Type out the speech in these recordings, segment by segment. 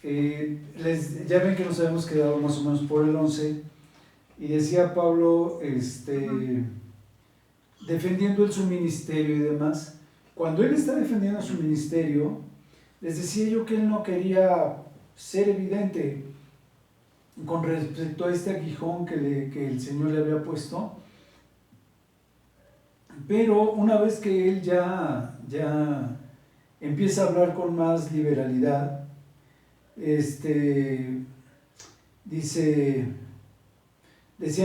Ya ven que nos habíamos quedado más o menos por el 11 y decía Pablo, defendiendo él su ministerio y demás. Cuando él está defendiendo su ministerio, les decía yo que él no quería ser evidente con respecto a este aguijón que el Señor le había puesto, pero una vez que él ya empieza a hablar con más liberalidad, decía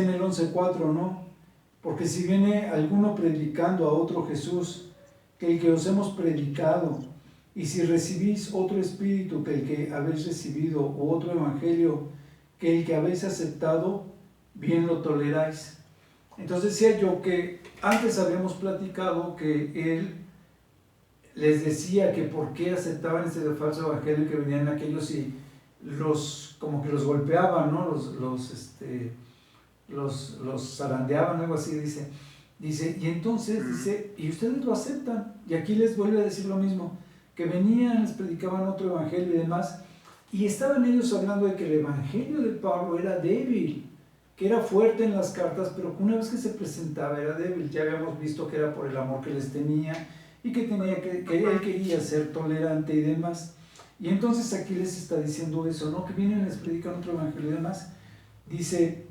en el 11:4, ¿no? Porque si viene alguno predicando a otro Jesús que el que os hemos predicado, y si recibís otro espíritu que el que habéis recibido, o otro evangelio que el que habéis aceptado, bien lo toleráis. Entonces decía yo que antes habíamos platicado que él les decía que por qué aceptaban este falso evangelio, que venían aquellos y como que los golpeaban, ¿no? Los zarandeaban, algo así, dice, y entonces dice, y ustedes lo aceptan, y aquí les vuelve a decir lo mismo, que venían, les predicaban otro evangelio y demás, y estaban ellos hablando de que el evangelio de Pablo era débil, que era fuerte en las cartas, pero que una vez que se presentaba era débil. Ya habíamos visto que era por el amor que les tenía, y que él quería ser tolerante y demás. Y entonces aquí les está diciendo eso, ¿no? Que vienen y les predican otro evangelio y demás. Dice,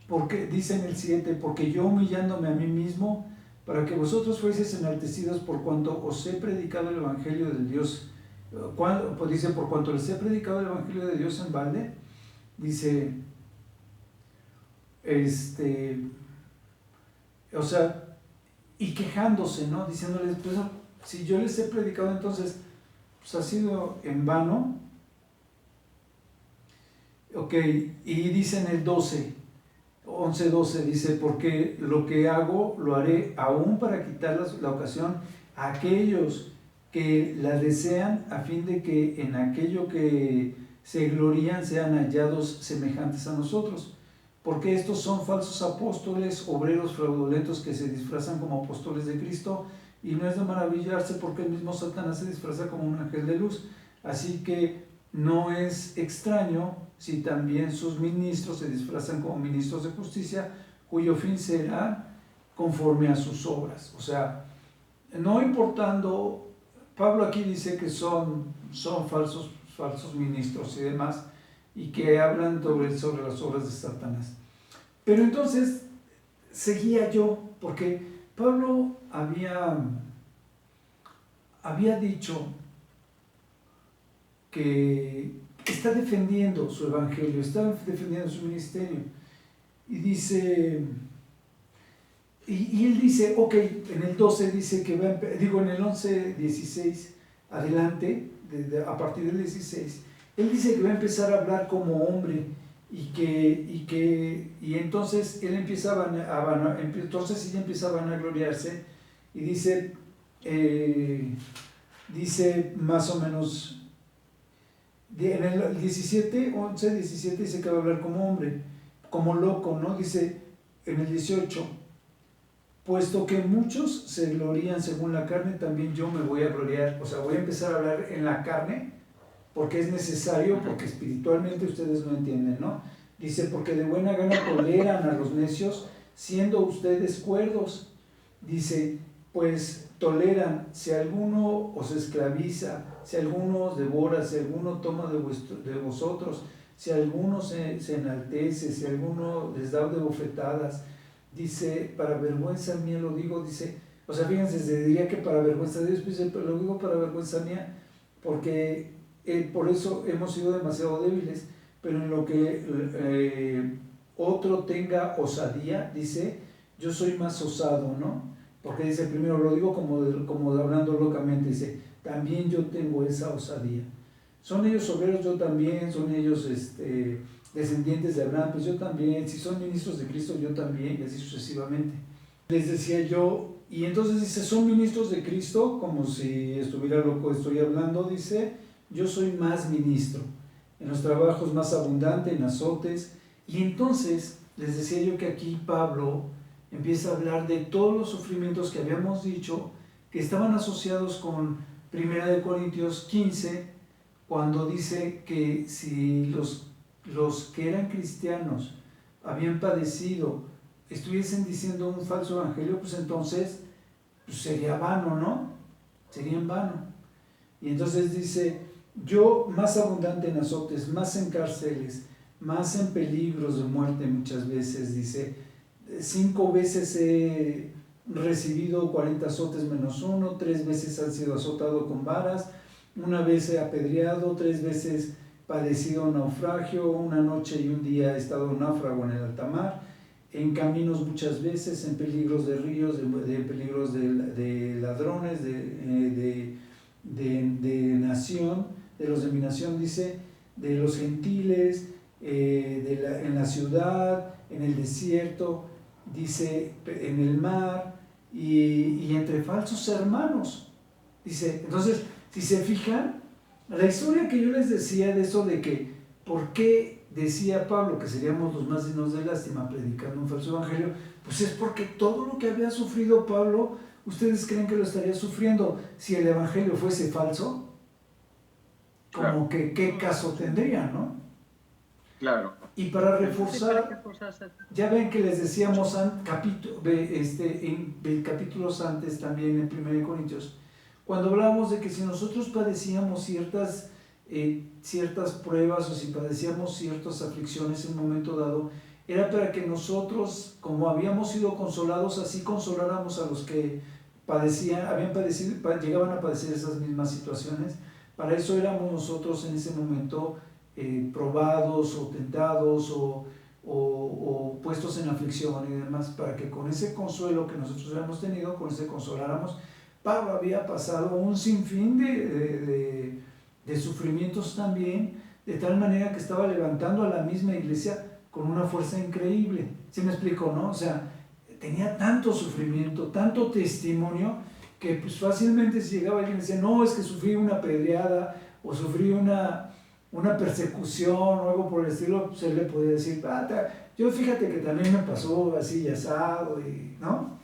porque, dice en el 7, porque yo humillándome a mí mismo, para que vosotros fueseis enaltecidos por cuanto os he predicado el evangelio de Dios. Pues dice, por cuanto les he predicado el evangelio de Dios en balde, dice, o sea, y quejándose, ¿no? Diciéndoles, pues si yo les he predicado, entonces pues ha sido en vano. Ok, y dice en el 11:12, dice, porque lo que hago lo haré aún para quitar la ocasión a aquellos que la desean, a fin de que en aquello que se glorían sean hallados semejantes a nosotros. Porque estos son falsos apóstoles, obreros fraudulentos que se disfrazan como apóstoles de Cristo, y no es de maravillarse porque el mismo Satanás se disfraza como un ángel de luz. Así que no es extraño si también sus ministros se disfrazan como ministros de justicia, cuyo fin será conforme a sus obras. O sea, no importando, Pablo aquí dice que son falsos ministros y demás, y que hablan sobre las obras de Satanás. Pero entonces seguía yo, porque Pablo había dicho que está defendiendo su evangelio, está defendiendo su ministerio, y dice, y él dice, ok, en el 12 dice que en el 11:16 adelante, a partir del 16, él dice que va a empezar a hablar como hombre, y entonces él entonces ella empieza a vanagloriarse, y dice más o menos, en el 11:17 dice que va a hablar como hombre, como loco, ¿no? Dice en el 18, puesto que muchos se glorían según la carne, también yo me voy a gloriar. O sea, voy a empezar a hablar en la carne, porque es necesario, porque espiritualmente ustedes no entienden, ¿no? Dice, porque de buena gana toleran a los necios, siendo ustedes cuerdos. Dice, pues toleran, si alguno os esclaviza, si alguno os devora, si alguno toma de vosotros, si alguno se enaltece, si alguno les da de bofetadas. Dice, para vergüenza mía lo digo, dice, o sea, fíjense, se diría que para vergüenza de Dios, dice, pero lo digo para vergüenza mía, porque por eso hemos sido demasiado débiles, pero en lo que otro tenga osadía, dice, yo soy más osado, ¿no? Porque dice, primero lo digo como hablando locamente, dice, también yo tengo esa osadía. Son ellos obreros, yo también, son ellos descendientes de Abraham, pues yo también, si son ministros de Cristo, yo también, y así sucesivamente. Les decía yo, y entonces dice, son ministros de Cristo, como si estuviera loco, estoy hablando, dice, yo soy más ministro, en los trabajos más abundante, en azotes. Y entonces les decía yo que aquí Pablo empieza a hablar de todos los sufrimientos que habíamos dicho que estaban asociados con 1 Corintios 15, cuando dice que si los que eran cristianos habían padecido, estuviesen diciendo un falso evangelio, pues entonces pues sería vano, ¿no? Sería en vano. Y entonces dice, yo más abundante en azotes, más en cárceles, más en peligros de muerte muchas veces, dice, 5 veces he recibido 40 azotes menos uno, 3 veces han sido azotado con varas, 1 vez he apedreado, 3 veces padecido naufragio, 1 noche y 1 día he estado náufrago en el alta mar, en caminos muchas veces, en peligros de ríos, de peligros de ladrones, de nación, de los de mi nación, dice, de los gentiles, en la ciudad, en el desierto, dice, en el mar y entre falsos hermanos. Dice, entonces, si se fijan, la historia que yo les decía de eso de que, ¿por qué decía Pablo que seríamos los más dignos de lástima predicando un falso evangelio? Pues es porque todo lo que había sufrido Pablo, ¿ustedes creen que lo estaría sufriendo si el evangelio fuese falso? Como que qué caso tendría, ¿no? Claro. Y para reforzar, ya ven que les decíamos en capítulos antes también en 1 Corintios, cuando hablábamos de que si nosotros padecíamos ciertas pruebas o si padecíamos ciertas aflicciones en un momento dado, era para que nosotros, como habíamos sido consolados, así consoláramos a los que llegaban a padecer esas mismas situaciones. Para eso éramos nosotros en ese momento probados o tentados o puestos en aflicción y demás, para que con ese consuelo que nosotros habíamos tenido, con ese consoláramos. Pablo había pasado un sinfín de sufrimientos también, de tal manera que estaba levantando a la misma iglesia con una fuerza increíble. ¿Sí me explico, no? O sea, tenía tanto sufrimiento, tanto testimonio, que pues fácilmente si llegaba alguien y decía, no, es que sufrí una apedreada o sufrí una persecución o algo por el estilo, pues él le podía decir, yo fíjate que también me pasó así y asado, ¿no?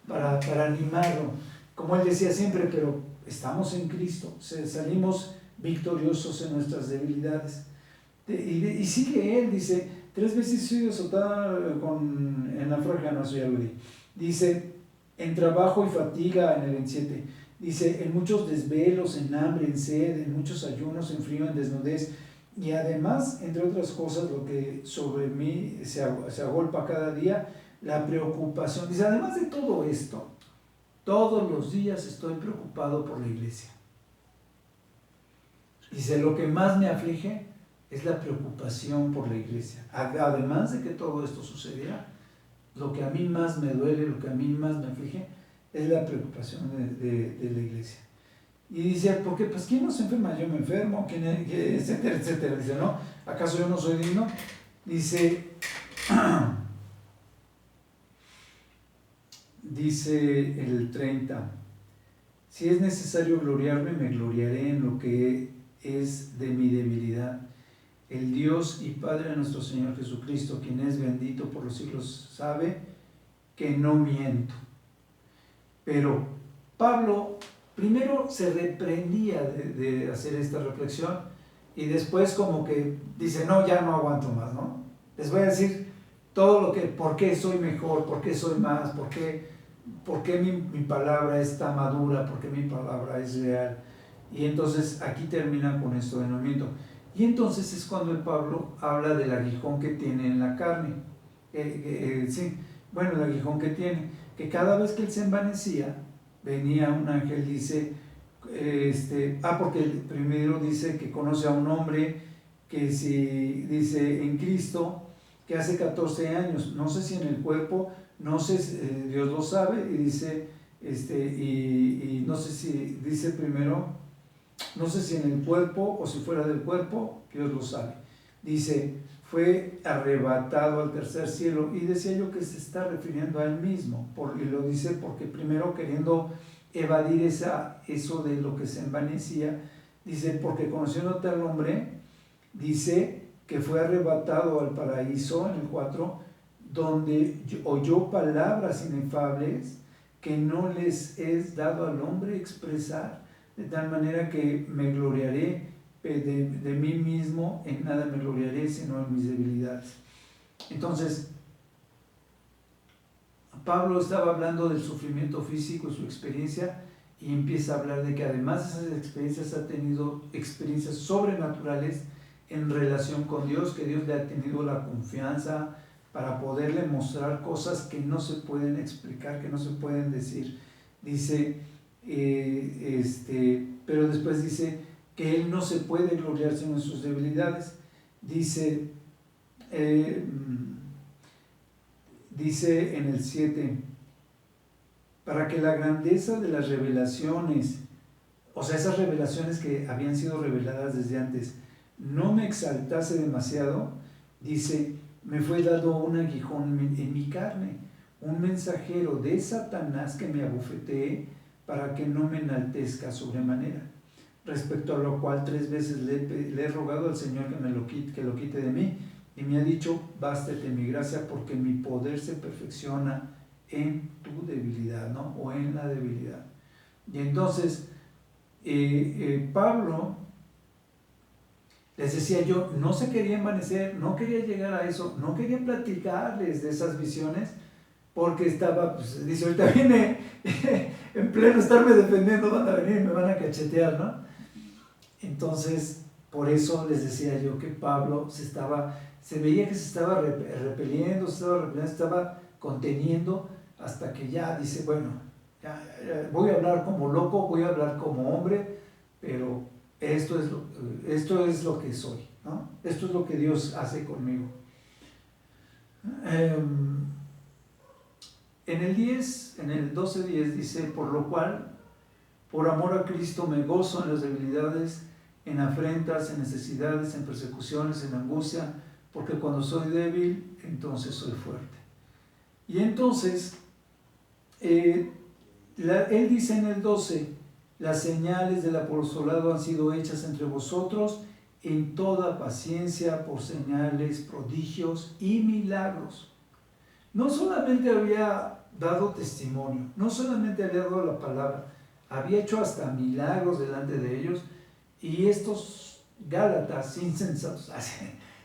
Para animarlo. Como él decía siempre, pero estamos en Cristo, salimos victoriosos en nuestras debilidades. Y sigue él, dice, 3 veces he sido azotada en naufragio, no soy algo. Dice, en trabajo y fatiga en el 27. Dice, en muchos desvelos, en hambre, en sed, en muchos ayunos, en frío, en desnudez. Y además, entre otras cosas, lo que sobre mí se agolpa cada día, la preocupación. Dice, además de todo esto, todos los días estoy preocupado por la iglesia. Dice, lo que más me aflige es la preocupación por la iglesia. Además de que todo esto sucediera, lo que a mí más me duele, lo que a mí más me aflige, es la preocupación de la iglesia. Y dice, porque pues ¿quién no se enferma? Yo me enfermo, etcétera, etcétera. Dice, ¿no? ¿Acaso yo no soy digno? Dice, dice el 30, si es necesario gloriarme, me gloriaré en lo que es de mi debilidad. El Dios y Padre de nuestro Señor Jesucristo, quien es bendito por los siglos, sabe que no miento. Pero Pablo primero se reprendía de hacer esta reflexión y después como que dice, no, ya no aguanto más, ¿no? Les voy a decir todo lo que, por qué soy mejor, por qué soy más, por qué mi palabra está madura, por qué mi palabra es real. Y entonces aquí termina con esto de no miento. Y entonces es cuando el Pablo habla del aguijón que tiene en la carne. Sí, bueno, el aguijón que tiene, que cada vez que él se envanecía, venía un ángel, dice, porque el primero dice que conoce a un hombre que si, dice, en Cristo, que hace 14 años, no sé si en el cuerpo, no sé, Dios lo sabe, y dice, y no sé si dice primero, no sé si en el cuerpo o si fuera del cuerpo, Dios lo sabe. Dice, fue arrebatado al tercer cielo, y decía yo que se está refiriendo a él mismo, y lo dice porque primero queriendo evadir eso de lo que se envanecía, dice, porque conociendo a tal hombre, dice que fue arrebatado al paraíso en el 4, donde oyó palabras inefables que no les es dado al hombre expresar, de tal manera que me gloriaré de mí mismo en nada me gloriaré, sino en mis debilidades. Entonces, Pablo estaba hablando del sufrimiento físico, su experiencia, y empieza a hablar de que además de esas experiencias ha tenido experiencias sobrenaturales en relación con Dios, que Dios le ha tenido la confianza para poderle mostrar cosas que no se pueden explicar, que no se pueden decir. Dice, pero después dice que él no se puede gloriar sino en sus debilidades. Dice en el 7, para que la grandeza de las revelaciones, o sea, esas revelaciones que habían sido reveladas desde antes, no me exaltase demasiado, dice, me fue dado un aguijón en mi carne, un mensajero de Satanás que me abofetee para que no me enaltezca sobremanera. Respecto a lo cual 3 veces le he rogado al Señor que lo quite de mí, y me ha dicho, bástate mi gracia, porque mi poder se perfecciona en tu debilidad, ¿no? O en la debilidad. Y entonces, Pablo, les decía yo, no se quería envanecer, no quería llegar a eso, no quería platicarles de esas visiones, porque estaba, pues, dice, ahorita viene en pleno estarme defendiendo, van a venir y me van a cachetear, ¿no? Entonces, por eso les decía yo que Pablo se veía que se estaba repeliendo, se estaba conteniendo, hasta que ya dice, bueno, ya voy a hablar como loco, voy a hablar como hombre, pero esto es lo que soy, ¿no? Esto es lo que Dios hace conmigo. En el 12:10 dice, por lo cual, por amor a Cristo me gozo en las debilidades, en afrentas, en necesidades, en persecuciones, en angustia, porque cuando soy débil, entonces soy fuerte. Y entonces, él dice en el 12, las señales del apostolado han sido hechas entre vosotros en toda paciencia por señales, prodigios y milagros. No solamente había dado testimonio, no solamente había dado la palabra, había hecho hasta milagros delante de ellos, y estos gálatas insensatos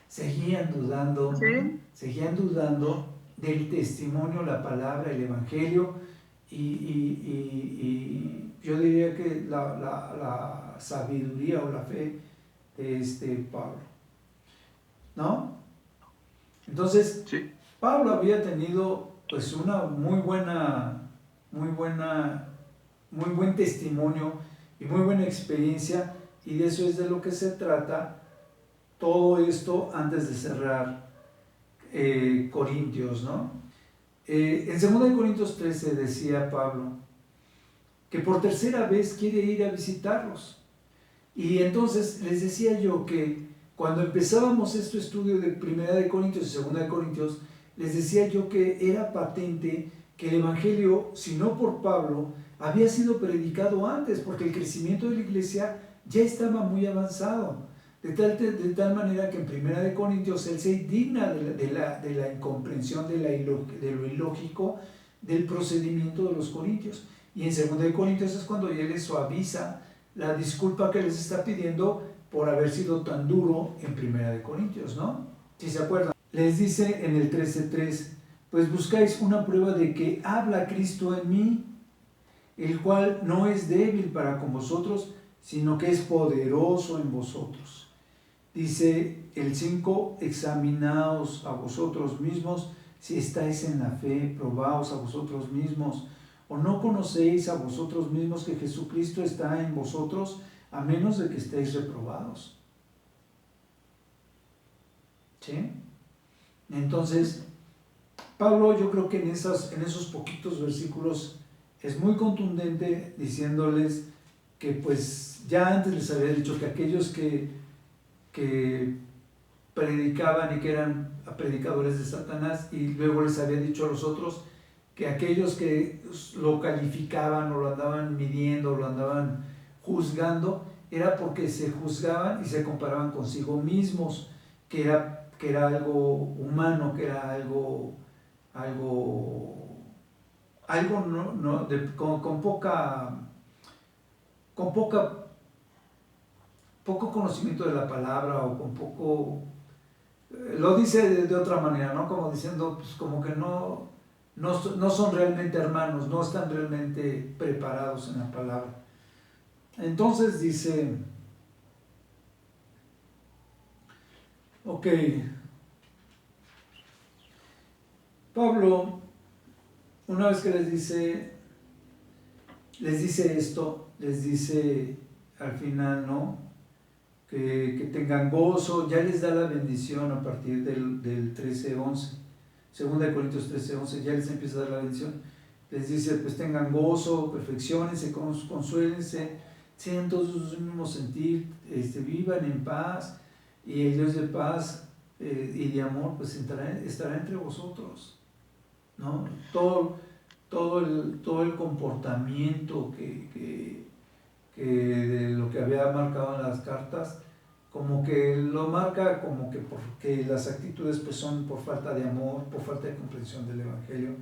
seguían dudando, Sí. seguían dudando del testimonio, la palabra, el evangelio, y yo diría que la sabiduría o la fe de Pablo, ¿no? Entonces, Sí. Pablo había tenido pues una muy buen testimonio y muy buena experiencia, y de eso es de lo que se trata todo esto antes de cerrar Corintios, ¿no? En 2 Corintios 13 decía Pablo que por tercera vez quiere ir a visitarlos, y entonces les decía yo que cuando empezábamos este estudio de 1 Corintios y 2 Corintios, les decía yo que era patente que el Evangelio, si no por Pablo, había sido predicado antes, porque el crecimiento de la iglesia ya estaba muy avanzado, de tal manera que en 1 Corintios él se indigna de la incomprensión, de lo ilógico del procedimiento de los corintios, y en 2 Corintios es cuando él les suaviza la disculpa que les está pidiendo por haber sido tan duro en 1 Corintios, ¿no? Si se acuerdan. Les dice en el 13:3, pues buscáis una prueba de que habla Cristo en mí, el cual no es débil para con vosotros, sino que es poderoso en vosotros. Dice el 5, examinaos a vosotros mismos si estáis en la fe, probaos a vosotros mismos, o no conocéis a vosotros mismos que Jesucristo está en vosotros, a menos de que estéis reprobados. ¿Sí? Entonces, Pablo, yo creo que en esos poquitos versículos es muy contundente, diciéndoles que pues ya antes les había dicho que aquellos que predicaban y que eran predicadores de Satanás, y luego les había dicho a los otros que aquellos que lo calificaban o lo andaban midiendo o lo andaban juzgando, era porque se juzgaban y se comparaban consigo mismos, que era algo humano, que era algo con poca poco conocimiento de la palabra o con poco... lo dice de otra manera, ¿no? Como diciendo, pues como que no son realmente hermanos, no están realmente preparados en la palabra. Entonces dice, ok, Pablo, una vez que les dice esto, les dice al final, ¿no? Que tengan gozo, ya les da la bendición a partir del 13:11, 2 Corintios 13:11, ya les empieza a dar la bendición. Les dice, pues tengan gozo, perfecciónense, consuélense, sean todos un mismo sentir, vivan en paz, y el Dios de paz y de amor pues estará entre vosotros, ¿no? Todo el comportamiento que de lo que había marcado en las cartas, como que lo marca como que porque las actitudes pues son por falta de amor, por falta de comprensión del Evangelio,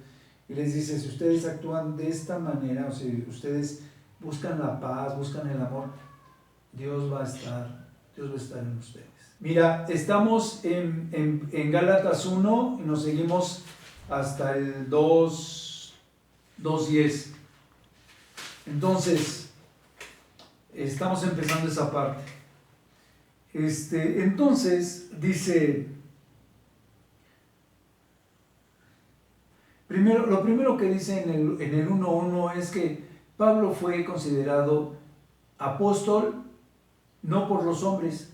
y les dice, si ustedes actúan de esta manera, o si ustedes buscan la paz, buscan el amor, Dios va a estar en ustedes. Mira, estamos en Gálatas 1 y nos seguimos hasta el 2:10. Entonces, estamos empezando esa parte. Entonces, dice, lo primero que dice en el 1:1 es que Pablo fue considerado apóstol no por los hombres,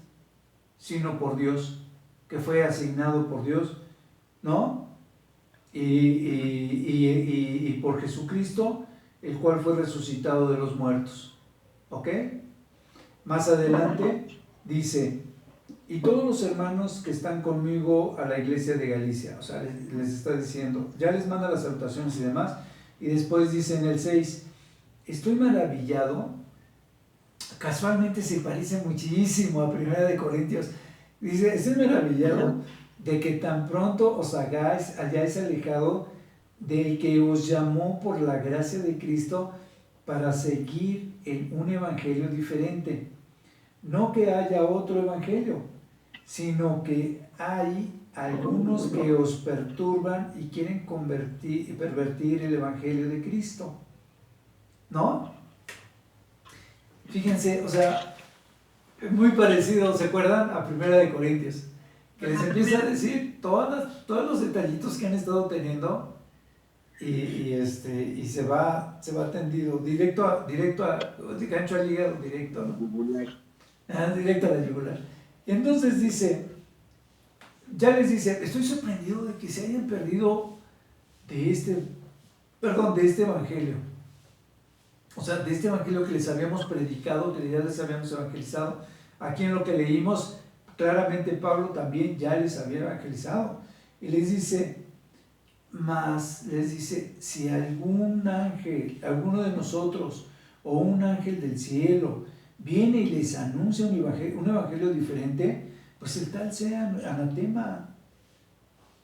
sino por Dios, que fue asignado por Dios, ¿no? Y por Jesucristo, el cual fue resucitado de los muertos. ¿Ok? Más adelante dice, y todos los hermanos que están conmigo a la iglesia de Galicia, o sea, les está diciendo, ya les manda las salutaciones y demás, y después dice en el 6, estoy maravillado, casualmente se parece muchísimo a 1 Corintios, dice, estoy maravillado de que tan pronto os hayáis alejado del que os llamó por la gracia de Cristo para seguir en un evangelio diferente. No que haya otro evangelio, sino que hay algunos que os perturban y quieren pervertir el evangelio de Cristo. ¿No? Fíjense, o sea, muy parecido, ¿se acuerdan? A 1 Corintios, que les empieza a decir todos los detallitos que han estado teniendo y se va tendido directo a gancho al hígado, directo, ¿no? Directo a la yugular. Y entonces dice, ya les dice, estoy sorprendido de que se hayan perdido de este evangelio. O sea, de este evangelio que les habíamos predicado, que ya les habíamos evangelizado. Aquí en lo que leímos, claramente Pablo también ya les había evangelizado. Y les dice, si algún ángel, alguno de nosotros, o un ángel del cielo, viene y les anuncia un evangelio diferente, pues el tal sea anatema,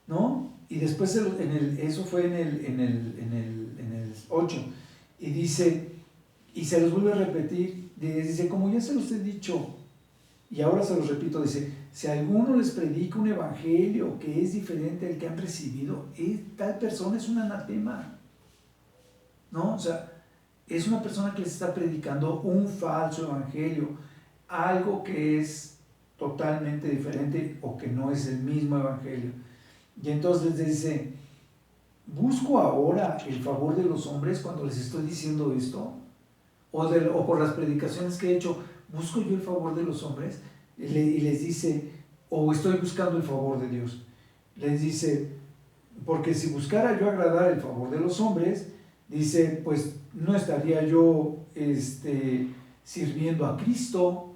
¿no? Y después eso fue en el 8, y dice, y se los vuelve a repetir, dice, como ya se los he dicho, y ahora se los repito, dice, si alguno les predica un evangelio que es diferente al que han recibido, tal persona es un anatema, ¿no? O sea, es una persona que les está predicando un falso evangelio, algo que es totalmente diferente o que no es el mismo evangelio. Y entonces les dice, ¿busco ahora el favor de los hombres cuando les estoy diciendo esto? O por las predicaciones que he hecho, ¿busco yo el favor de los hombres? Y les dice, o estoy buscando el favor de Dios. Les dice, porque si buscara yo agradar el favor de los hombres, dice, pues no estaría yo sirviendo a Cristo,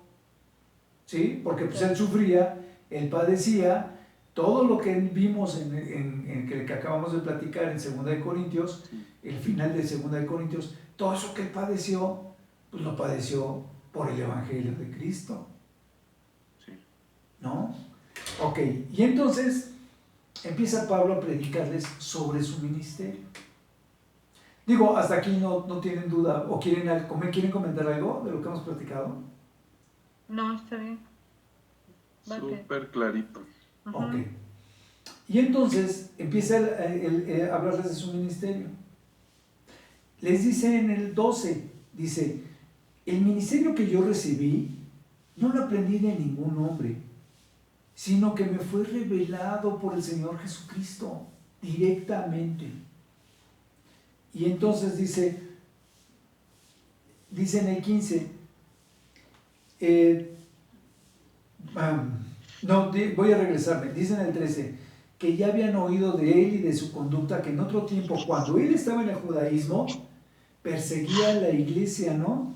¿sí? Porque pues él sufría, él padecía, todo lo que vimos en que acabamos de platicar en 2 Corintios, el final de 2 Corintios, todo eso que él padeció, pues lo padeció por el evangelio de Cristo, ¿no? Ok, y entonces empieza Pablo a predicarles sobre su ministerio. Digo, hasta aquí no tienen duda, o quieren comentar algo de lo que hemos platicado. No, está bien. Súper clarito. Ok. Y entonces empieza a hablarles de su ministerio. Les dice en el 12, dice, el ministerio que yo recibí no lo aprendí de ningún hombre, sino que me fue revelado por el Señor Jesucristo directamente. Y entonces dice en el 15, voy a regresarme, dice en el 13, que ya habían oído de él y de su conducta, que en otro tiempo, cuando él estaba en el judaísmo, perseguía a la iglesia, ¿no?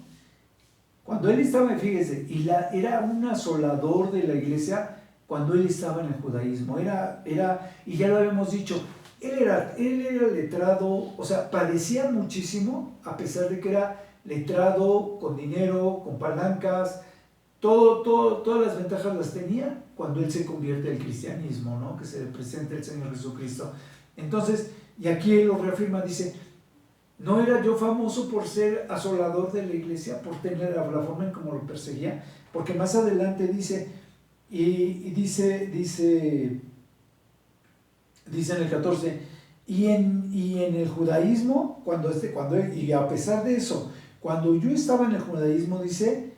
Cuando él estaba, fíjese, era un asolador de la iglesia cuando él estaba en el judaísmo, y ya lo habíamos dicho, él era letrado, o sea, padecía muchísimo, a pesar de que era letrado, con dinero, con palancas, todas las ventajas las tenía cuando él se convierte al cristianismo, ¿no? Que se le presenta el Señor Jesucristo. Entonces, y aquí él lo reafirma, dice, no era yo famoso por ser asolador de la iglesia, por tener la forma en cómo lo perseguía, porque más adelante dice, dice en el 14, y en el judaísmo, y a pesar de eso, cuando yo estaba en el judaísmo, dice,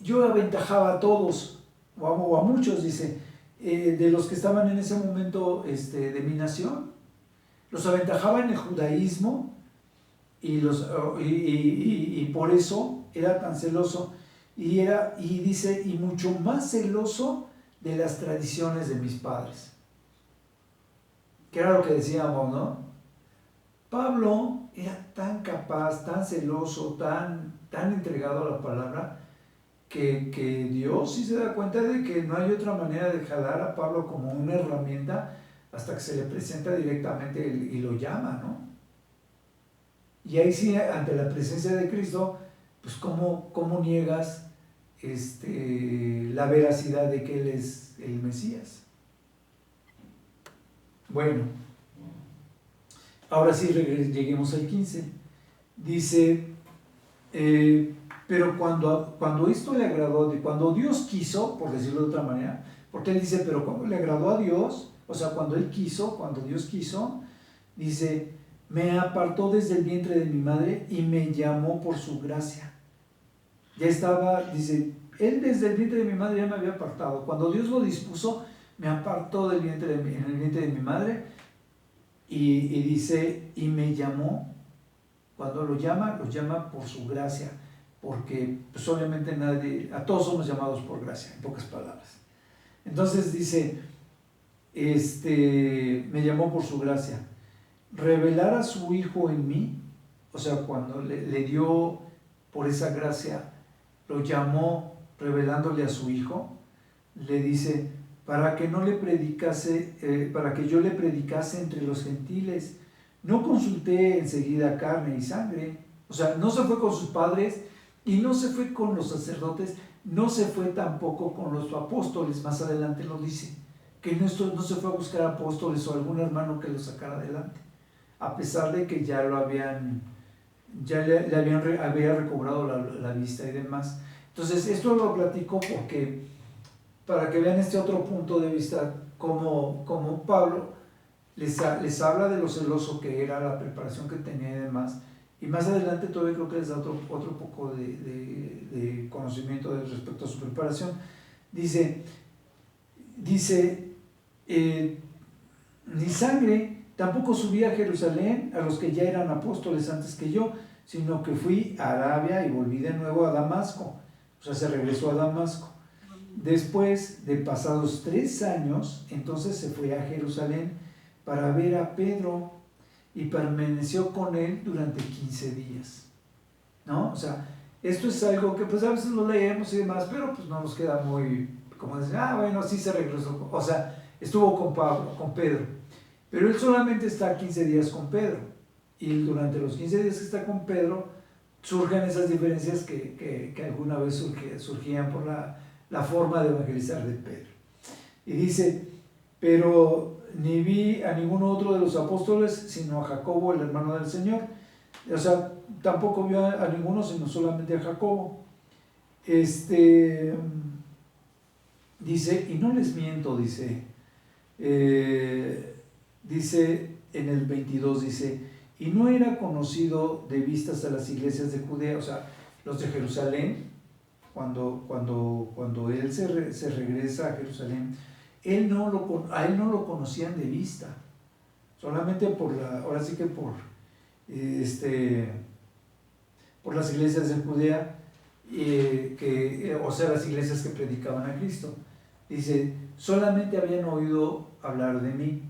yo aventajaba a todos, o a muchos, dice, de los que estaban en ese momento de mi nación, los aventajaba en el judaísmo, y por eso era tan celoso, y dice, y mucho más celoso de las tradiciones de mis padres, que era lo que decíamos, ¿no? Pablo era tan capaz, tan celoso, tan entregado a la palabra, que Dios sí se da cuenta de que no hay otra manera de jalar a Pablo como una herramienta hasta que se le presenta directamente y lo llama, ¿no? Y ahí sí, ante la presencia de Cristo, pues ¿cómo niegas la veracidad de que Él es el Mesías? Bueno, ahora sí lleguemos al 15. Dice, pero cuando esto le agradó, cuando Dios quiso, por decirlo de otra manera, porque él dice, pero cuando le agradó a Dios, o sea, cuando Dios quiso, dice, me apartó desde el vientre de mi madre y me llamó por su gracia. Ya estaba, dice, él desde el vientre de mi madre ya me había apartado. Cuando Dios lo dispuso, me apartó en el vientre de mi madre y dice, y me llamó. Cuando lo llama por su gracia, porque pues obviamente a todos somos llamados por gracia, en pocas palabras. Entonces dice, me llamó por su gracia. Revelar a su Hijo en mí, o sea, cuando le dio por esa gracia, lo llamó revelándole a su Hijo, le dice, para que yo le predicase entre los gentiles. No consulté enseguida carne y sangre, o sea, no se fue con sus padres y no se fue con los sacerdotes, no se fue tampoco con los apóstoles, más adelante lo dice, que no se fue a buscar apóstoles o algún hermano que lo sacara adelante, a pesar de que ya había recobrado la vista y demás. Entonces, esto lo platico para que vean este otro punto de vista, como Pablo les habla de lo celoso que era, la preparación que tenía y demás, y más adelante todavía creo que les da otro poco de conocimiento respecto a su preparación. Dice, ni sangre, tampoco subí a Jerusalén a los que ya eran apóstoles antes que yo, sino que fui a Arabia y volví de nuevo a Damasco, o sea, se regresó a Damasco. Después de pasados 3 años, entonces se fue a Jerusalén para ver a Pedro y permaneció con él durante 15 días, ¿no? O sea, esto es algo que pues a veces lo leemos y demás, pero pues no nos queda muy, como decir, bueno, sí se regresó, o sea, estuvo con Pedro, pero él solamente está 15 días con Pedro, y durante los 15 días que está con Pedro, surgen esas diferencias que alguna vez surgían por la forma de evangelizar de Pedro. Y dice, pero ni vi a ningún otro de los apóstoles, sino a Jacobo, el hermano del Señor. O sea, tampoco vio a ninguno, sino solamente a Jacobo. Dice, y no les miento, dice en el 22, dice, y no era conocido de vistas a las iglesias de Judea, o sea, los de Jerusalén, cuando él se regresa a Jerusalén, a él no lo conocían de vista, solamente ahora sí que por las iglesias de Judea, o sea, las iglesias que predicaban a Cristo. Dice, solamente habían oído hablar de mí.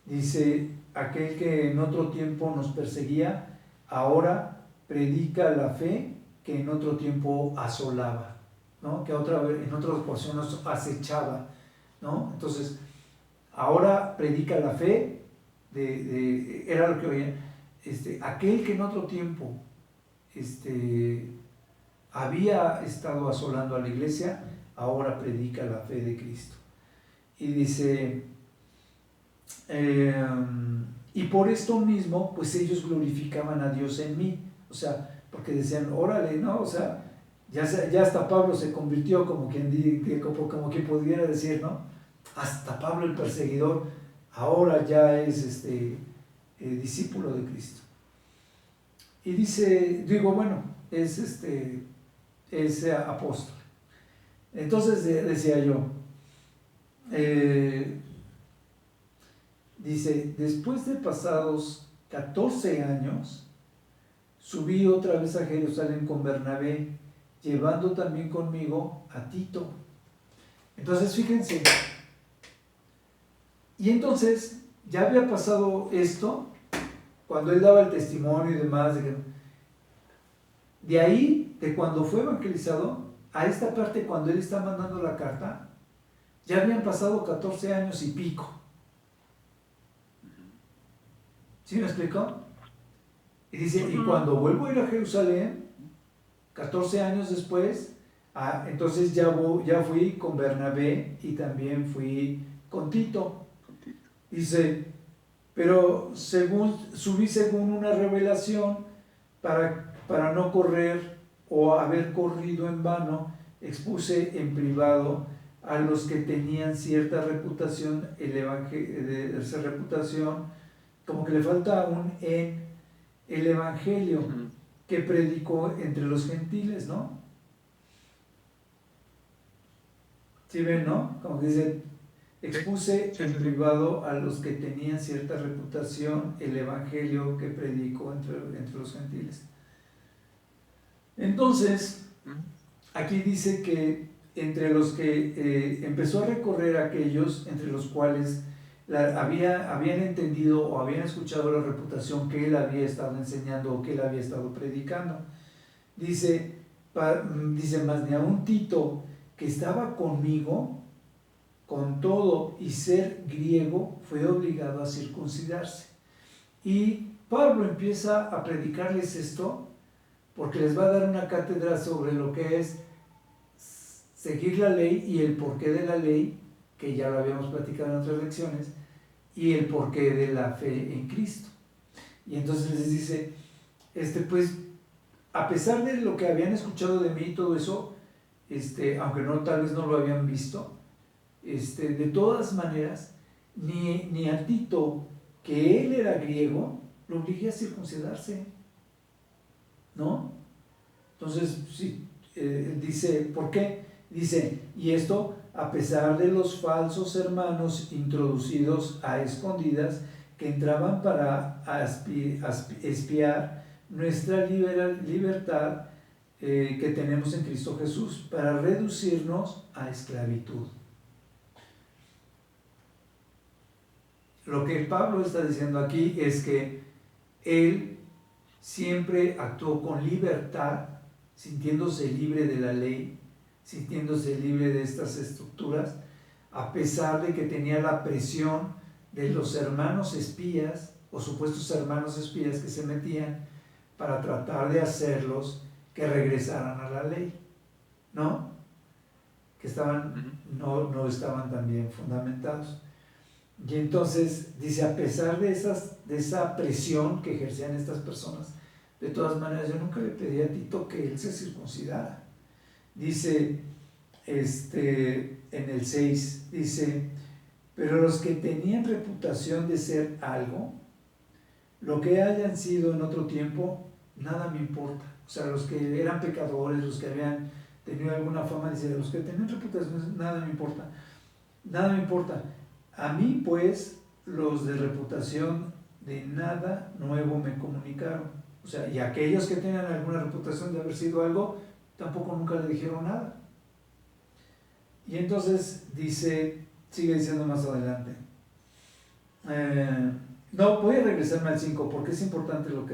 Dice, aquel que en otro tiempo nos perseguía, ahora predica la fe que en otro tiempo asolaba, ¿no? Que en otra ocasión nos acechaba, ¿no? Entonces, ahora predica la fe, era lo que oían, aquel que en otro tiempo había estado asolando a la iglesia, ahora predica la fe de Cristo. Y dice, y por esto mismo, pues ellos glorificaban a Dios en mí, o sea, porque decían, órale, ¿no? O sea, ya hasta Pablo se convirtió, como quien pudiera decir, ¿no? Hasta Pablo el perseguidor, ahora ya es discípulo de Cristo. Y dice, bueno, es apóstol. Entonces decía yo, dice, después de pasados 14 años, subí otra vez a Jerusalén con Bernabé, llevando también conmigo a Tito. Entonces, fíjense, y entonces ya había pasado esto, cuando él daba el testimonio y demás, de ahí, de cuando fue evangelizado, a esta parte cuando él está mandando la carta, ya habían pasado 14 años y pico. ¿Sí me explicó? Y dice, y cuando vuelvo a ir a Jerusalén, 14 años después, entonces ya fui con Bernabé y también fui con Tito. Dice, pero subí según una revelación para no correr o haber corrido en vano, expuse en privado a los que tenían cierta reputación, esa reputación, como que le falta el evangelio que predicó entre los gentiles, ¿no? ¿Sí ven, no? Como que dice, expuse en privado a los que tenían cierta reputación el evangelio que predicó entre los gentiles. Entonces, aquí dice que entre los que empezó a recorrer aquellos entre los cuales habían entendido o habían escuchado la reputación que él había estado enseñando o que él había estado predicando. Dice, más ni a un Tito que estaba conmigo, con todo y ser griego, fue obligado a circuncidarse. Y Pablo empieza a predicarles esto porque les va a dar una cátedra sobre lo que es seguir la ley y el porqué de la ley, que ya lo habíamos platicado en otras lecciones, y el porqué de la fe en Cristo. Y entonces les dice, pues, a pesar de lo que habían escuchado de mí y todo eso, aunque tal vez no lo habían visto, de todas maneras, ni a Tito, que él era griego, lo obligué a circuncidarse, ¿no? Entonces, sí, dice, ¿por qué? Dice, y esto a pesar de los falsos hermanos introducidos a escondidas que entraban para espiar nuestra libertad que tenemos en Cristo Jesús, para reducirnos a esclavitud. Lo que Pablo está diciendo aquí es que él siempre actuó con libertad, sintiéndose libre de la ley, sintiéndose libre de estas estructuras, a pesar de que tenía la presión de los hermanos espías o supuestos hermanos espías que se metían para tratar de hacerlos que regresaran a la ley, ¿no? Que no estaban tan bien fundamentados. Y entonces dice, a pesar de esa presión que ejercían estas personas, de todas maneras yo nunca le pedí a Tito que él se circuncidara. dice, en el 6, dice, pero los que tenían reputación de ser algo, lo que hayan sido en otro tiempo, nada me importa. O sea, los que eran pecadores, los que habían tenido alguna fama, dice, los que tenían reputación, nada me importa. Nada me importa. A mí, pues, los de reputación de nada nuevo me comunicaron. O sea, y aquellos que tenían alguna reputación de haber sido algo, tampoco nunca le dijeron nada. Y entonces dice, sigue diciendo más adelante. No, voy a regresarme al 5 porque es importante lo que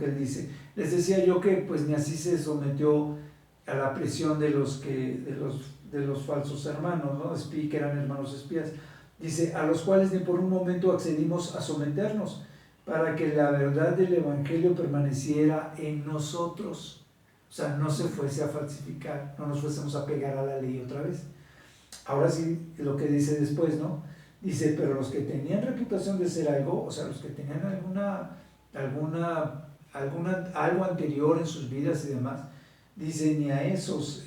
él dice. Les decía yo que pues ni así se sometió a la presión de los falsos hermanos, ¿no? Que eran hermanos espías. Dice, a los cuales ni por un momento accedimos a someternos, para que la verdad del Evangelio permaneciera en nosotros. O sea, no se fuese a falsificar, no nos fuésemos a pegar a la ley otra vez. Ahora sí, lo que dice después, ¿no? Dice, pero los que tenían reputación de ser algo, o sea, los que tenían algo anterior en sus vidas y demás, dice, ni a esos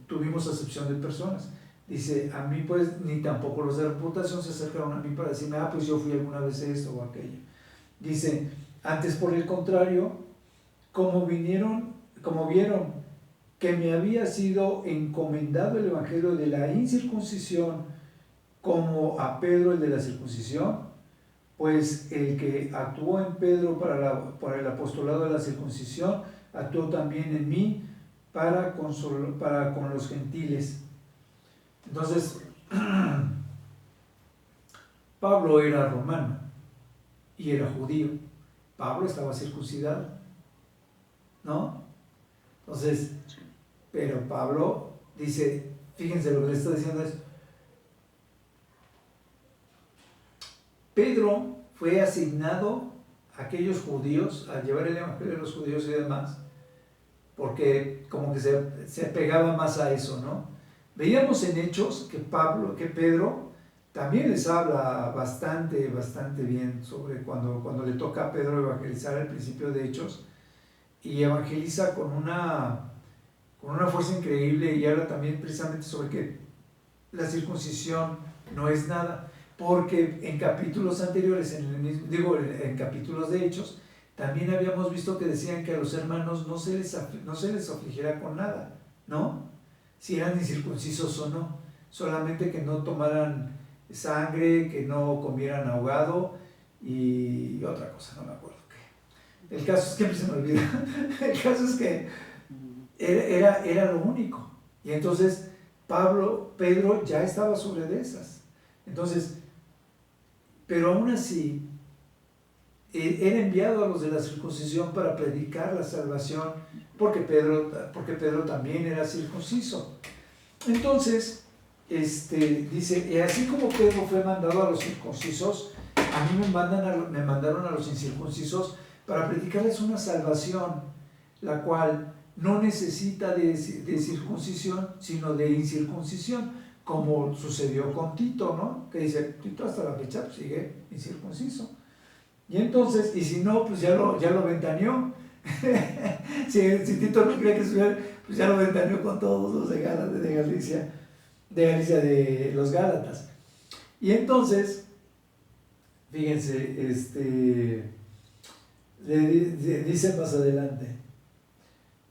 tuvimos acepción de personas. Dice, a mí pues, ni tampoco los de reputación se acercaron a mí para decirme, pues yo fui alguna vez esto o aquello. Dice, antes por el contrario, como vieron que me había sido encomendado el evangelio de la incircuncisión como a Pedro el de la circuncisión, pues el que actuó en Pedro para el apostolado de la circuncisión, actuó también en mí para con los gentiles. Entonces, Pablo era romano y era judío. Pablo estaba circuncidado, ¿no? Entonces, pero Pablo dice, fíjense lo que le está diciendo es, Pedro fue asignado a aquellos judíos a llevar el evangelio de los judíos y demás, porque como que se pegaba más a eso, ¿no? Veíamos en Hechos que Pedro también les habla bastante bien sobre cuando le toca a Pedro evangelizar al principio de Hechos, y evangeliza con una fuerza increíble, y habla también precisamente sobre que la circuncisión no es nada, porque en capítulos anteriores, en capítulos de Hechos, también habíamos visto que decían que a los hermanos no se les afligiera con nada, ¿no? Si eran incircuncisos o no, solamente que no tomaran sangre, que no comieran ahogado y otra cosa, no me acuerdo qué. El caso es que siempre se me olvida. El caso es que era lo único. Y entonces Pedro ya estaba sobre de esas. Entonces, pero aún así, era enviado a los de la circuncisión para predicar la salvación, porque Pedro también era circunciso. Entonces, dice, y así como Pedro fue mandado a los circuncisos, a mí me mandaron a los incircuncisos para predicarles una salvación, la cual no necesita de circuncisión, sino de incircuncisión, como sucedió con Tito, ¿no? Que dice, Tito hasta la fecha sigue incircunciso. Y entonces, y si no, pues ya lo ventaneó. si Tito no cree que es real, pues ya lo ventaneó con todos los de Galicia, de los Gálatas. Y entonces, fíjense, dice más adelante,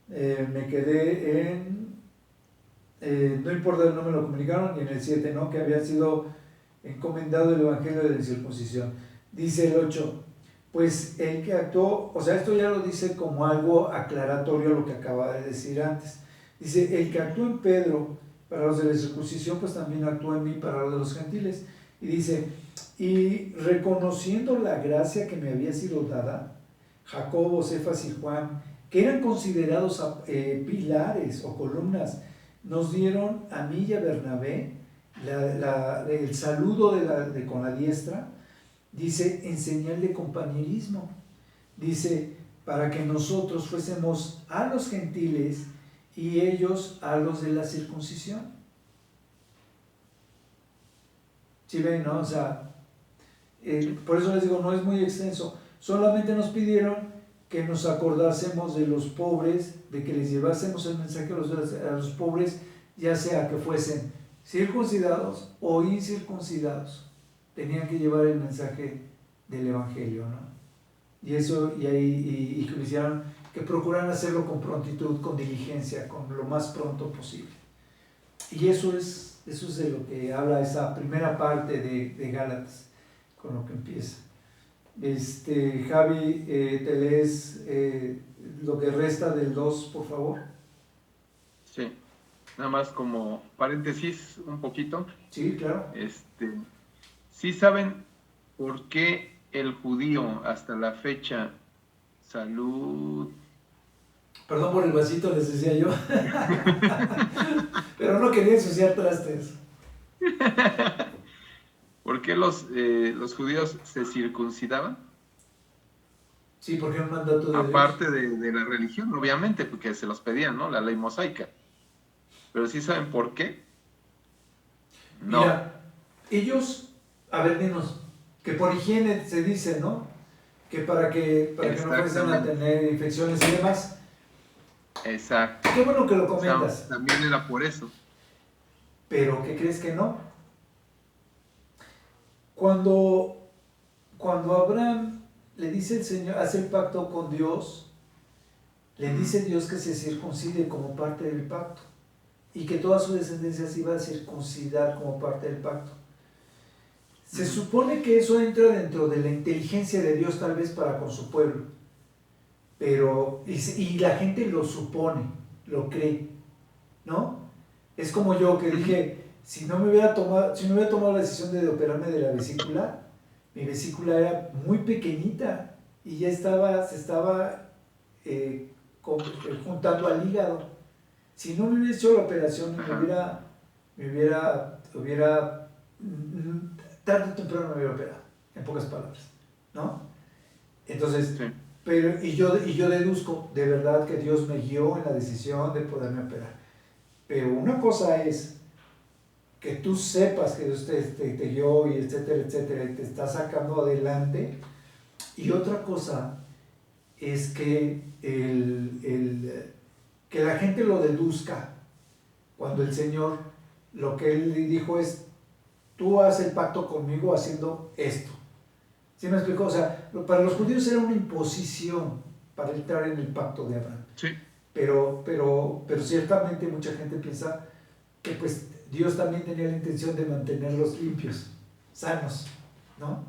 me quedé no importa, no me lo comunicaron, y en el 7, ¿no? Que había sido encomendado el evangelio de la circuncisión. Dice el 8, pues el que actuó, o sea, esto ya lo dice como algo aclaratorio a lo que acaba de decir antes. Dice, el que actuó en Pedro para los de la circuncisión, pues también actuó en mí para los de los gentiles. Y dice, y reconociendo la gracia que me había sido dada, Jacobo, Cefas y Juan, que eran considerados pilares o columnas, nos dieron a mí y a Bernabé el saludo con la diestra, dice, en señal de compañerismo. Dice, para que nosotros fuésemos a los gentiles y ellos a los de la circuncisión. ¿Sí ven, no? O sea, por eso les digo, no es muy extenso. Solamente nos pidieron que nos acordásemos de los pobres, de que les llevásemos el mensaje a los pobres, ya sea que fuesen circuncidados o incircuncidados, tenían que llevar el mensaje del Evangelio, ¿no? Y eso, y que lo hicieran, que procuraran hacerlo con prontitud, con diligencia, con lo más pronto posible. Y eso es de lo que habla esa primera parte de Gálatas, con lo que empieza. Javi, ¿te lees lo que resta del 2, por favor? Sí, nada más como paréntesis un poquito. Sí, claro. ¿Sí saben por qué el judío hasta la fecha, salud? Perdón por el vasito, les decía yo. Pero no quería ensuciar trastes. ¿Por qué los judíos se circuncidaban? Sí, porque es un mandato de Aparte Dios. de la religión, obviamente, porque se los pedían, ¿no? La ley mosaica. Pero ¿sí saben por qué? No. Mira, ellos, a ver, dinos, que por higiene se dice, ¿no? Que para que no fuesen a tener infecciones y demás. Exacto. Qué bueno que lo comentas. O sea, también era por eso. Pero, ¿qué crees que no? Cuando Abraham le dice el Señor, hace el pacto con Dios, le dice Dios que se circuncide como parte del pacto y que toda su descendencia se iba a circuncidar como parte del pacto. Se supone que eso entra dentro de la inteligencia de Dios tal vez para con su pueblo, pero y la gente lo supone, lo cree, ¿no? Es como yo que dije, si no me hubiera tomado la decisión de operarme de la vesícula, mi vesícula era muy pequeñita y ya se estaba juntando al hígado. Si no me hubiera hecho la operación, me hubiera tarde o temprano me hubiera operado, en pocas palabras, ¿no? Entonces, sí. y yo deduzco de verdad que Dios me guió en la decisión de poderme operar. Pero una cosa es que tú sepas que Dios te guió y etcétera, etcétera, y te está sacando adelante. Y otra cosa es que, que la gente lo deduzca cuando el Señor, lo que Él dijo es, tú haz el pacto conmigo haciendo esto. ¿Sí me explico? O sea, para los judíos era una imposición para entrar en el pacto de Abraham. Sí. Pero ciertamente mucha gente piensa que pues Dios también tenía la intención de mantenerlos limpios, sanos, ¿no?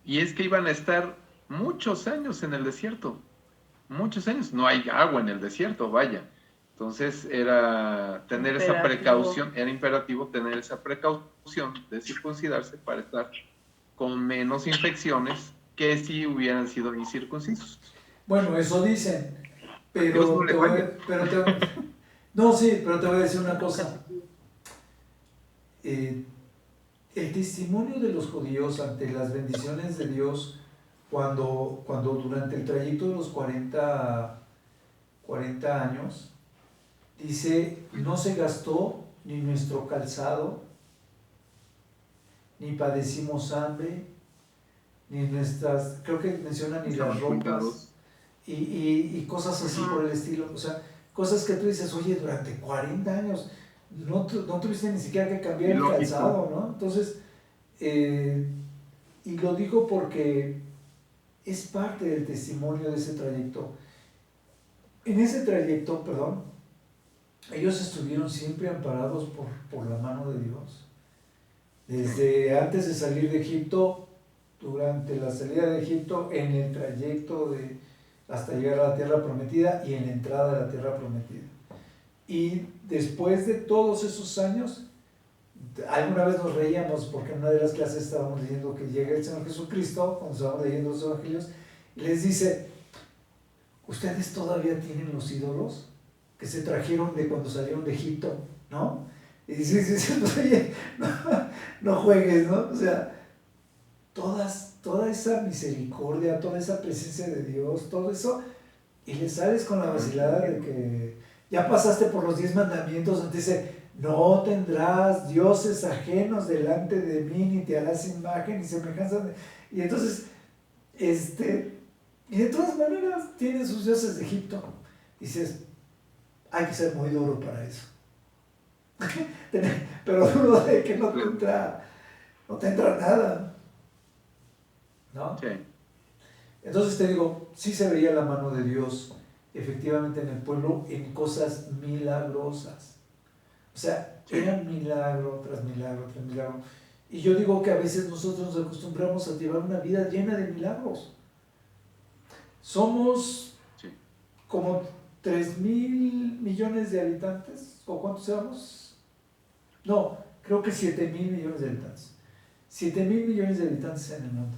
Y es que iban a estar muchos años en el desierto, muchos años, no hay agua en el desierto, vaya. Entonces era tener esa precaución, era imperativo tener esa precaución de circuncidarse para estar con menos infecciones que si hubieran sido incircuncisos. Bueno, eso dicen, pero Dios no le falla. No, sí, pero te voy a decir una cosa. El testimonio de los judíos ante las bendiciones de Dios cuando durante el trayecto de los 40 años, dice, no se gastó ni nuestro calzado, ni padecimos hambre, ni nuestras, creo que menciona ni las ropas, y cosas así por el estilo. O sea, cosas que tú dices, oye, durante 40 años no tuviste ni siquiera que cambiar el calzado, ¿no? Entonces, y lo digo porque es parte del testimonio de ese trayecto. En ese trayecto, ellos estuvieron siempre amparados por la mano de Dios. Desde antes de salir de Egipto, durante la salida de Egipto, en el trayecto hasta llegar a la tierra prometida y en la entrada de la tierra prometida. Y después de todos esos años, alguna vez nos reíamos porque en una de las clases estábamos leyendo que llega el Señor Jesucristo, cuando estábamos leyendo los evangelios, y les dice, ¿ustedes todavía tienen los ídolos que se trajeron de cuando salieron de Egipto? ¿No? Y dice, oye, no juegues, ¿no? O sea, toda esa misericordia, toda esa presencia de Dios, todo eso, y le sales con la vacilada de que ya pasaste por los 10 mandamientos, donde dice, no tendrás dioses ajenos delante de mí, ni te harás imagen ni semejanza. Y entonces, Y de todas maneras tiene sus dioses de Egipto. Dices, hay que ser muy duro para eso. Pero duro de que no te entra nada, ¿no? Sí. Entonces te digo, sí se veía la mano de Dios efectivamente en el pueblo en cosas milagrosas. O sea, Sí. era milagro tras milagro tras milagro. Y yo digo que a veces nosotros nos acostumbramos a llevar una vida llena de milagros. Somos Sí. como 3,000 millones de habitantes, ¿o cuántos éramos? No, creo que 7,000 millones de habitantes. 7,000 millones de habitantes en el mundo.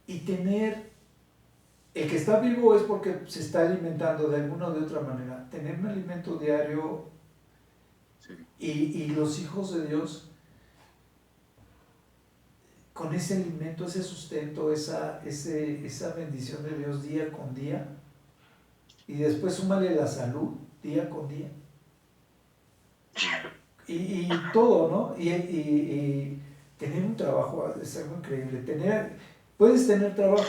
Y tener, el que está vivo es porque se está alimentando de alguna o de otra manera. Tener un alimento diario Sí. y los hijos de Dios con ese alimento, ese sustento, esa bendición de Dios día con día, y después súmale la salud día con día. Y todo, ¿no? Y tener un trabajo es algo increíble. Puedes tener trabajo,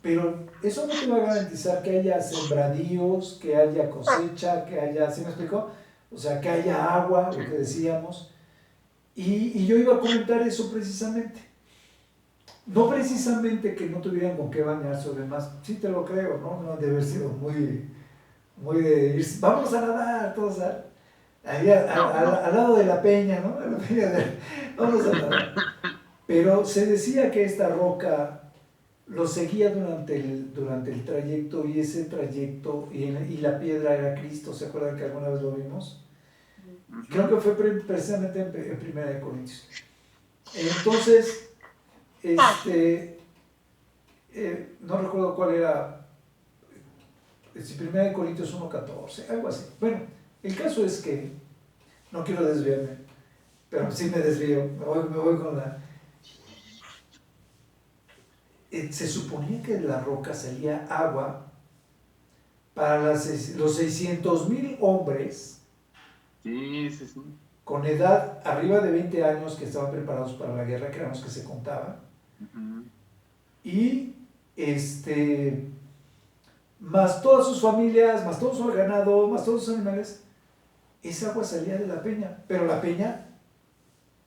pero eso no te va a garantizar que haya sembradíos, que haya cosecha, que haya, ¿sí me explico? O sea, que haya agua, Sí. lo que decíamos. Y yo iba a comentar eso precisamente. No precisamente que no tuvieran con qué bañarse o demás, sí te lo creo, ¿no? No ha de haber sido muy de ir, vamos a nadar, todos ahí al lado de la peña, ¿no? A la peña vamos a nadar. Pero se decía que esta roca lo seguía durante el trayecto, y ese trayecto y la piedra era Cristo. ¿Se acuerdan que alguna vez lo vimos? Creo que fue precisamente en Primera de Corintios. Entonces, no recuerdo cuál era, si Primera de Corintios 1:14, algo así. Bueno, el caso es que, no quiero desviarme, pero sí me desvío, me voy con la... Se suponía que de la roca salía agua para los 600,000 hombres Sí, sí, sí. con edad arriba de 20 años que estaban preparados para la guerra, que eran los que se contaban, y más todas sus familias, más todo su ganado, más todos sus animales. Esa agua salía de la peña, pero la peña,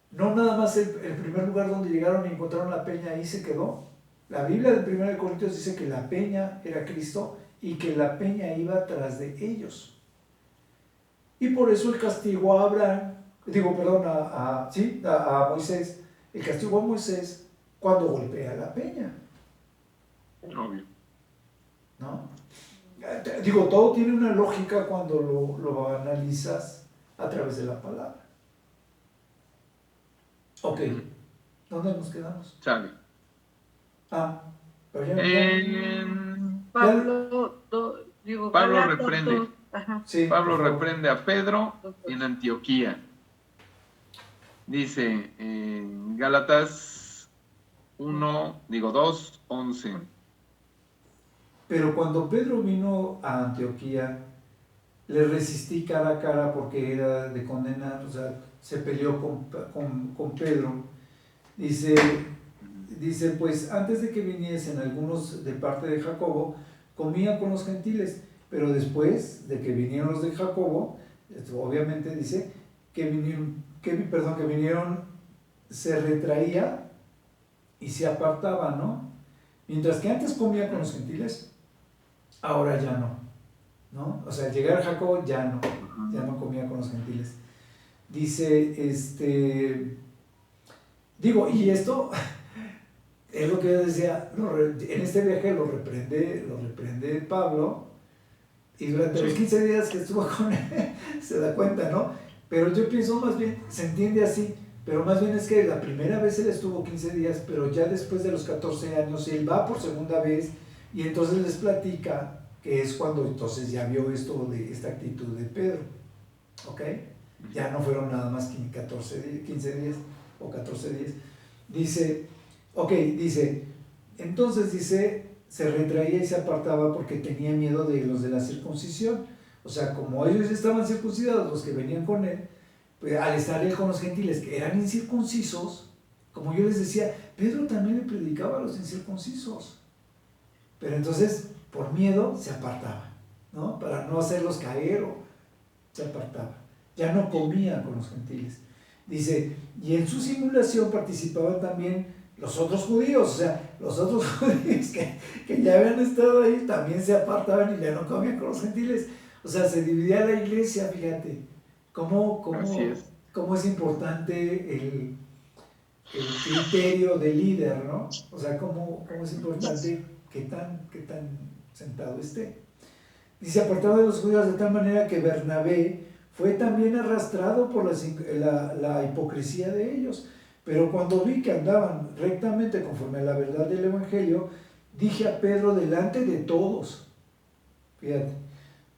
no nada más el primer lugar donde llegaron y encontraron la peña, ahí se quedó. La Biblia de 1 Corintios dice que la peña era Cristo y que la peña iba tras de ellos. Y por eso el castigo a Abraham, a Moisés, el castigo a Moisés cuando golpea la peña. Obvio. ¿No? Todo tiene una lógica cuando lo analizas a través de la palabra. Ok, ¿dónde nos quedamos? Sale. Pero Pablo reprende. Sí, Pablo reprende a Pedro en Antioquía. Dice en Gálatas 2:11. Pero cuando Pedro vino a Antioquía, le resistí cara a cara porque era de condenar, o sea, se peleó con Pedro. Dice, pues antes de que viniesen algunos de parte de Jacobo, comían con los gentiles, pero después de que vinieron los de Jacobo, obviamente dice que vinieron, se retraía y se apartaba, ¿no? Mientras que antes comía con los gentiles, ahora ya no, o sea, al llegar a Jacobo ya no comía con los gentiles. Dice, y esto es lo que yo decía, en este viaje lo reprende Pablo, y durante los 15 días que estuvo con él se da cuenta, ¿no? Pero yo pienso más bien, se entiende así, pero más bien es que la primera vez él estuvo 15 días, pero ya después de los 14 años él va por segunda vez, y entonces les platica que es cuando entonces ya vio esta actitud de Pedro, ¿ok? Ya no fueron nada más 15 días o 14 días. Dice, entonces se retraía y se apartaba porque tenía miedo de los de la circuncisión. O sea, como ellos estaban circuncidados, los que venían con él, pues, al estar él con los gentiles que eran incircuncisos, Como yo les decía, Pedro también le predicaba a los incircuncisos. Pero entonces, por miedo, se apartaba, ¿no? Para no hacerlos caer, o se apartaba. Ya no comía con los gentiles. Dice, y en su simulación participaban también los otros judíos, o sea, los otros judíos que ya habían estado ahí también se apartaban y ya no comían con los gentiles. O sea, se dividía la iglesia, fíjate, Así es. cómo es importante el criterio del líder, ¿no? O sea, cómo es importante que tan sentado esté. Dice, apartado de los judíos de tal manera que Bernabé fue también arrastrado por la hipocresía de ellos. Pero cuando vi que andaban rectamente conforme a la verdad del Evangelio, dije a Pedro delante de todos, fíjate,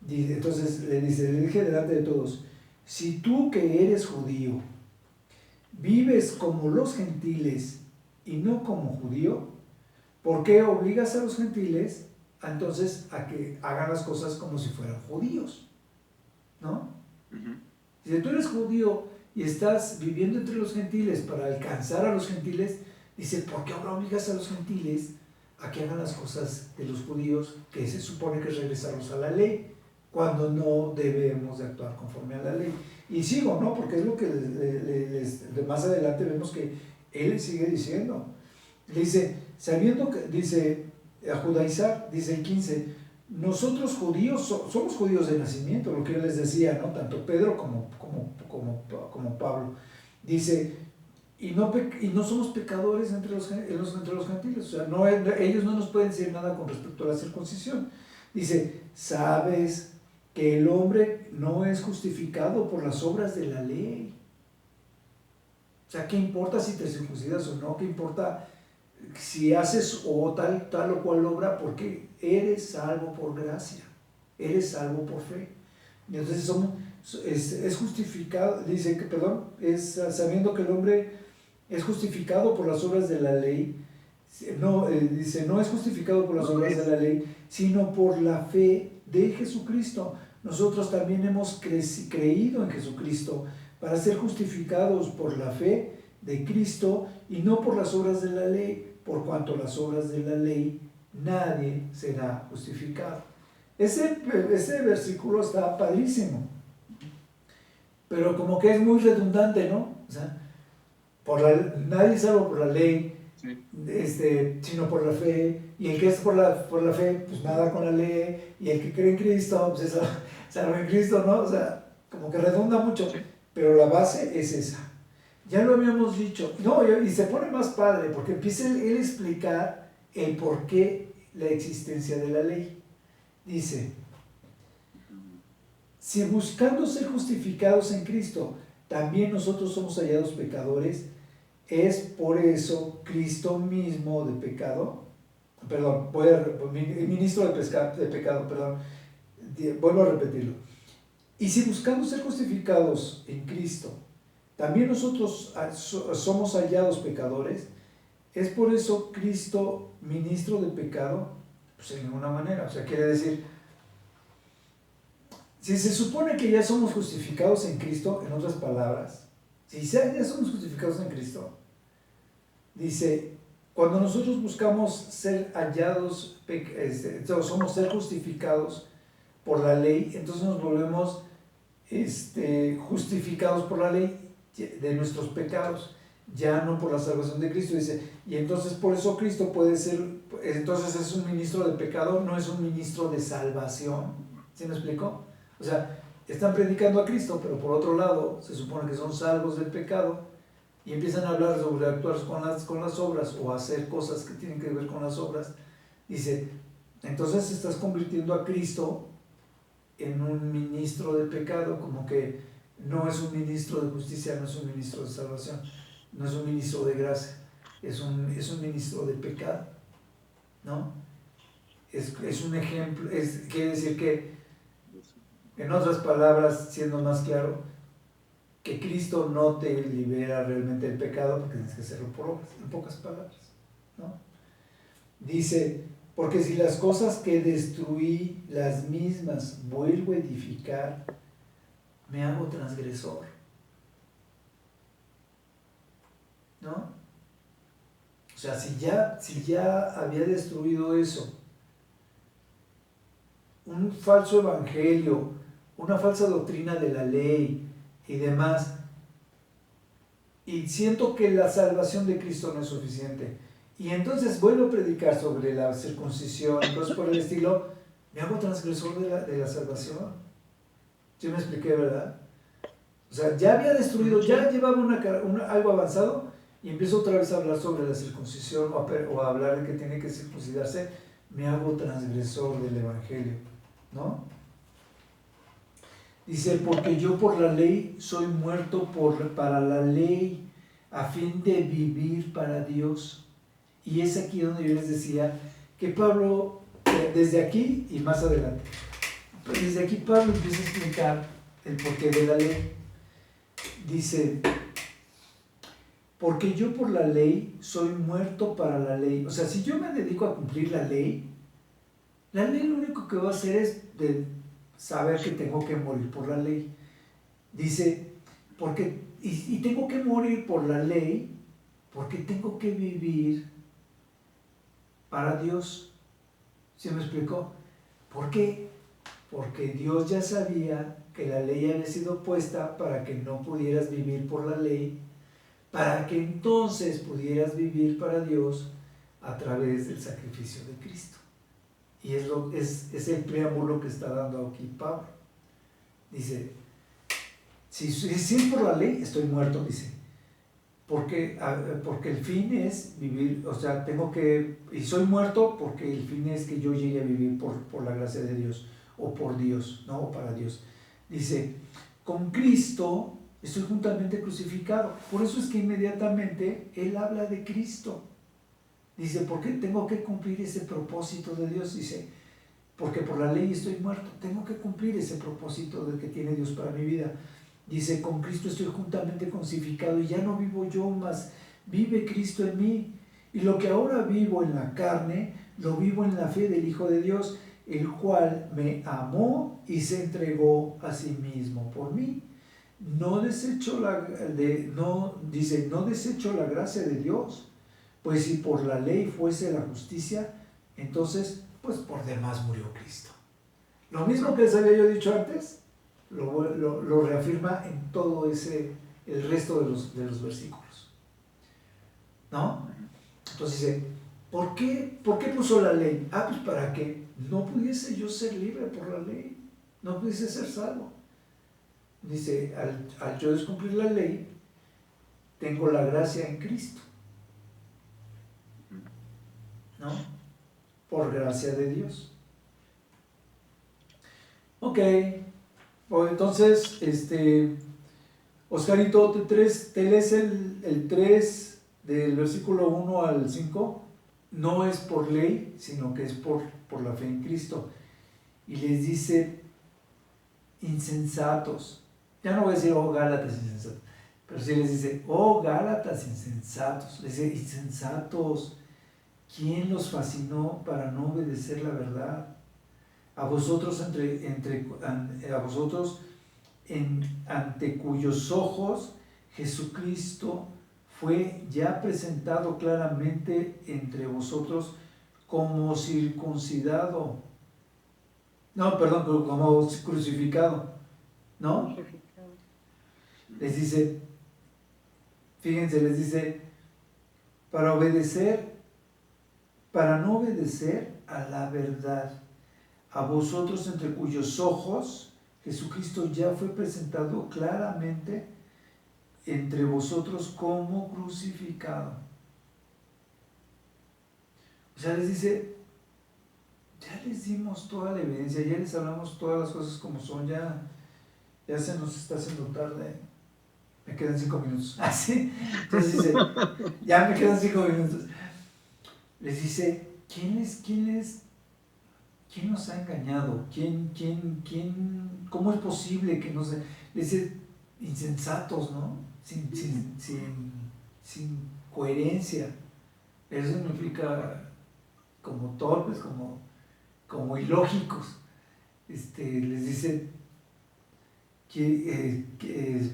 entonces le dije delante de todos, si tú que eres judío, vives como los gentiles y no como judío, ¿por qué obligas a los gentiles entonces a que hagan las cosas como si fueran judíos? ¿No? Si tú eres judío y estás viviendo entre los gentiles para alcanzar a los gentiles, dice, ¿por qué ahora obligas a los gentiles a que hagan las cosas de los judíos, que se supone que es regresarlos a la ley, cuando no debemos de actuar conforme a la ley? Y sigo, ¿no? Porque es lo que más adelante vemos que él sigue diciendo. Le dice, sabiendo que, dice, a judaizar, dice el 15, nosotros judíos somos judíos de nacimiento, lo que yo les decía, ¿no? Tanto Pedro como Pablo. Dice, y no somos pecadores entre los gentiles, o sea, ellos no nos pueden decir nada con respecto a la circuncisión. Dice, sabes que el hombre no es justificado por las obras de la ley. O sea, ¿qué importa si te circuncidas o no? ¿Qué importa si haces o tal o cual obra? Porque eres salvo por gracia, eres salvo por fe. Y entonces es justificado, dice que, perdón, es sabiendo que el hombre es justificado por las obras de la ley. No, dice, no es justificado por las obras de la ley, sino por la fe de Jesucristo. Nosotros también hemos creído en Jesucristo para ser justificados por la fe de Cristo y no por las obras de la ley, por cuanto las obras de la ley nadie será justificado. Ese versículo está padrísimo, pero como que es muy redundante, ¿no? O sea, nadie es salvo por la ley, sí, sino por la fe, y el que es por la fe, pues nada con la ley, y el que cree en Cristo, pues es salvo en Cristo, ¿no? O sea, como que redunda mucho, sí, pero la base es esa. Ya lo habíamos dicho, no, y se pone más padre, porque empieza él a explicar el por qué la existencia de la ley. Dice, si buscando ser justificados en Cristo, también nosotros somos hallados pecadores, es por eso Cristo mismo de pecado, perdón, ministro de pecado, perdón, vuelvo a repetirlo. Y si buscando ser justificados en Cristo, también nosotros somos hallados pecadores, es por eso Cristo ministro de pecado, pues en ninguna manera. O sea, quiere decir, si se supone que ya somos justificados en Cristo, en otras palabras, si ya somos justificados en Cristo, dice, cuando nosotros buscamos ser hallados, somos ser justificados por la ley, entonces nos volvemos justificados por la ley de nuestros pecados, ya no por la salvación de Cristo. Dice, y entonces por eso Cristo puede ser, entonces es un ministro de pecado, no es un ministro de salvación. ¿Sí me explico? O sea, están predicando a Cristo, pero por otro lado se supone que son salvos del pecado y empiezan a hablar sobre actuar con las obras o hacer cosas que tienen que ver con las obras. Dice, entonces estás convirtiendo a Cristo en un ministro de pecado, como que no es un ministro de justicia, no es un ministro de salvación, no es un ministro de gracia, es un ministro de pecado, ¿no? Es un ejemplo, quiere decir que, en otras palabras, siendo más claro, que Cristo no te libera realmente del pecado porque tienes que hacerlo por obras, en pocas palabras, ¿no? Dice, porque si las cosas que destruí, las mismas, vuelvo a edificar, me hago transgresor, ¿no? O sea, si ya había destruido eso, un falso evangelio, una falsa doctrina de la ley y demás, y siento que la salvación de Cristo no es suficiente, y entonces vuelvo a predicar sobre la circuncisión y cosas por el estilo, me hago transgresor de la salvación. ¿Sí me expliqué, verdad? O sea, ya había destruido, ya llevaba algo avanzado, y empiezo otra vez a hablar sobre la circuncisión o a hablar de que tiene que circuncidarse, me hago transgresor del evangelio, ¿no? Dice, porque yo por la ley soy muerto para la ley, a fin de vivir para Dios. Y es aquí donde yo les decía que Pablo, desde aquí y más adelante, desde aquí Pablo empieza a explicar el porqué de la ley. Dice, porque yo por la ley soy muerto para la ley. O sea, si yo me dedico a cumplir la ley lo único que va a hacer es saber que tengo que morir por la ley. Dice, y tengo que morir por la ley porque tengo que vivir para Dios. ¿Sí me explicó? ¿Por qué? Porque Dios ya sabía que la ley había sido puesta para que no pudieras vivir por la ley, para que entonces pudieras vivir para Dios a través del sacrificio de Cristo. Y es el preámbulo que está dando aquí Pablo. Dice, si es por la ley, estoy muerto, dice. Porque el fin es vivir, o sea, y soy muerto porque el fin es que yo llegue a vivir por la gracia de Dios, o por Dios, no, o para Dios. Dice, con Cristo estoy juntamente crucificado. Por eso es que inmediatamente él habla de Cristo. Dice, ¿por qué tengo que cumplir ese propósito de Dios? Dice, porque por la ley estoy muerto. Tengo que cumplir ese propósito que tiene Dios para mi vida. Dice, con Cristo estoy juntamente crucificado y ya no vivo yo, mas vive Cristo en mí. Y lo que ahora vivo en la carne, lo vivo en la fe del Hijo de Dios, el cual me amó y se entregó a sí mismo por mí. No desecho la gracia de Dios. Pues si por la ley fuese la justicia, entonces, pues por demás murió Cristo. Lo mismo que les había yo dicho antes, lo reafirma en todo el resto de los versículos. ¿No? Entonces dice, ¿por qué puso la ley? Pues para que no pudiese yo ser libre por la ley, no pudiese ser salvo. Dice, al yo descumplir la ley, tengo la gracia en Cristo. ¿No? Por gracia de Dios. Ok. Entonces, Oscarito, ¿te lees el 3 del versículo 1 al 5? No es por ley, sino que es por la fe en Cristo. Y les dice, insensatos. Ya no voy a decir, oh Gálatas insensatos, pero sí les dice, oh Gálatas insensatos. Les dice, insensatos. ¿Quién los fascinó para no obedecer la verdad? A vosotros ante cuyos ojos Jesucristo fue ya presentado claramente entre vosotros como circuncidado. No, perdón, como crucificado, ¿no? Les dice, fíjense, les dice, para no obedecer a la verdad, a vosotros entre cuyos ojos Jesucristo ya fue presentado claramente entre vosotros como crucificado. O sea, les dice, ya les dimos toda la evidencia, ya les hablamos todas las cosas como son, ya se nos está haciendo tarde. Me quedan 5 minutos. ¿Sí? Entonces dice, ya me quedan 5 minutos. Les dice, ¿quién nos ha engañado? ¿Cómo es posible que nos... Les dice, insensatos, ¿no? Sin coherencia. Eso significa como torpes, como ilógicos. Les dice que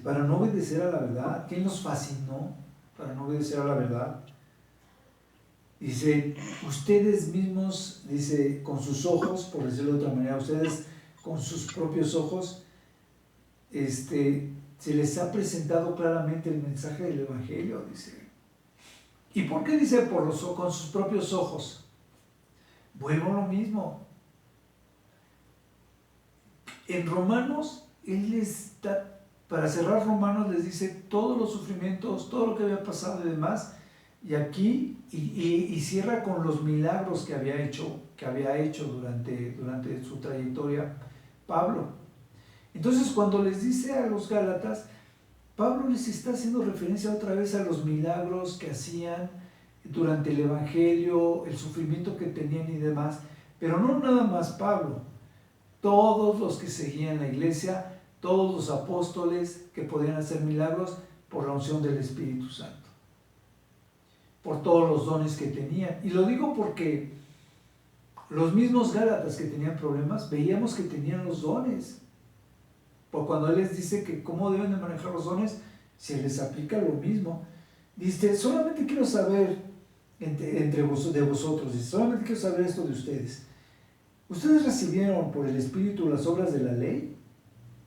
para no obedecer a la verdad. ¿Quién los fascinó para no obedecer a la verdad? Dice, ustedes mismos, dice, con sus ojos, por decirlo de otra manera, ustedes con sus propios ojos, se les ha presentado claramente el mensaje del Evangelio, dice. ¿Y por qué dice con sus propios ojos? Vuelvo a lo mismo. En Romanos, él está, para cerrar Romanos, les dice todos los sufrimientos, todo lo que había pasado y demás, y aquí, y cierra con los milagros que había hecho durante su trayectoria Pablo. Entonces, cuando les dice a los Gálatas, Pablo les está haciendo referencia otra vez a los milagros que hacían durante el Evangelio, el sufrimiento que tenían y demás, pero no nada más Pablo, todos los que seguían la iglesia, todos los apóstoles que podían hacer milagros por la unción del Espíritu Santo, por todos los dones que tenían. Y lo digo porque los mismos Gálatas que tenían problemas, veíamos que tenían los dones. Por cuando él les dice que cómo deben de manejar los dones, se les aplica lo mismo. Dice, solamente quiero saber de vosotros, dice, solamente quiero saber esto de ustedes. ¿Ustedes recibieron por el Espíritu las obras de la ley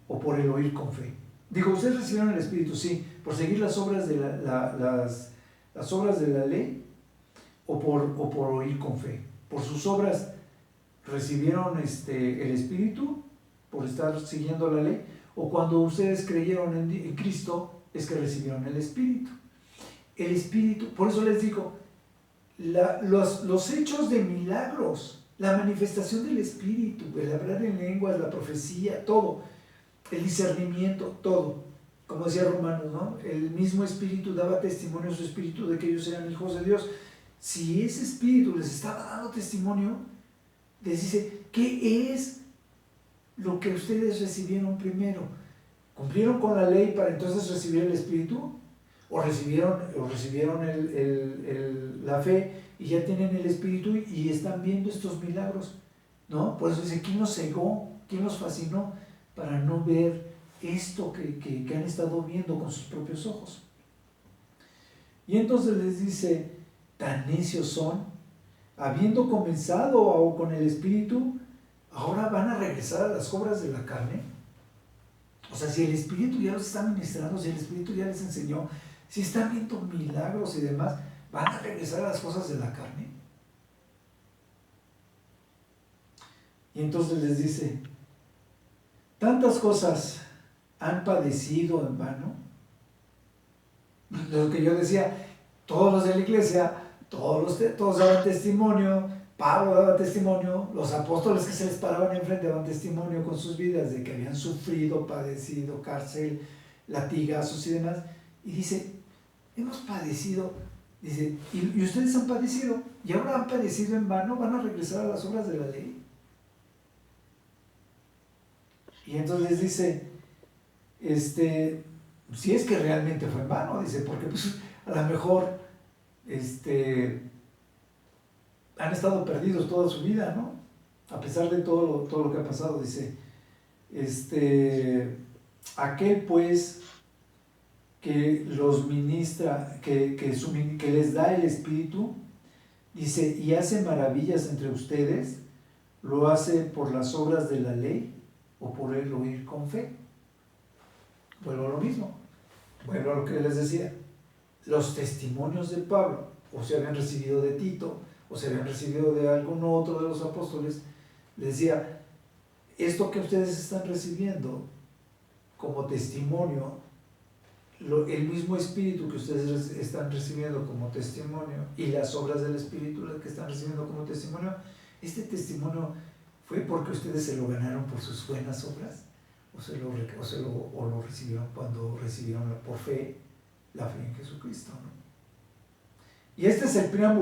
o por el oír con fe? Digo, ¿ustedes recibieron el Espíritu? Sí, por seguir las obras de las obras de la ley o por oír con fe. Por sus obras recibieron el Espíritu, por estar siguiendo la ley, o cuando ustedes creyeron en Cristo es que recibieron el Espíritu. El Espíritu, por eso les digo, los hechos de milagros, la manifestación del Espíritu, el hablar en lenguas, la profecía, todo, el discernimiento, todo, como decía Romanos, ¿no? El mismo Espíritu daba testimonio a su Espíritu de que ellos eran hijos de Dios. Si ese Espíritu les estaba dando testimonio, les dice, ¿qué es lo que ustedes recibieron primero? ¿Cumplieron con la ley para entonces recibir el Espíritu? ¿O recibieron la fe y ya tienen el Espíritu y están viendo estos milagros? ¿No? Por eso dice, ¿quién nos cegó? ¿Quién nos fascinó para no ver esto que han estado viendo con sus propios ojos? Y entonces les dice, tan necios son, habiendo comenzado con el Espíritu, ahora van a regresar a las obras de la carne. O sea, si el Espíritu ya los está ministrando, si el Espíritu ya les enseñó, si están viendo milagros y demás, ¿van a regresar a las cosas de la carne? Y entonces les dice, tantas cosas han padecido en vano. Lo que yo decía, todos los de la iglesia, todos daban testimonio, Pablo daba testimonio, los apóstoles que se les paraban enfrente daban testimonio con sus vidas de que habían sufrido, padecido, cárcel, latigazos y demás. Y dice, hemos padecido, dice, y ustedes han padecido, y ahora han padecido en vano, van a regresar a las obras de la ley. Y entonces dice, si es que realmente fue en vano, dice, porque pues a lo mejor, han estado perdidos toda su vida, ¿no? A pesar de todo lo que ha pasado, dice, aquel pues que los ministra, que les da el Espíritu, dice, y hace maravillas entre ustedes, lo hace por las obras de la ley o por el oír con fe. Vuelvo a lo mismo, vuelvo a lo que les decía, los testimonios de Pablo, o se habían recibido de Tito, o se habían recibido de algún otro de los apóstoles, les decía, esto que ustedes están recibiendo como testimonio, el mismo Espíritu que ustedes están recibiendo como testimonio y las obras del Espíritu que están recibiendo como testimonio, este testimonio fue porque ustedes se lo ganaron por sus buenas obras o lo recibieron cuando recibieron por fe la fe en Jesucristo, ¿no? Y este es el preámbulo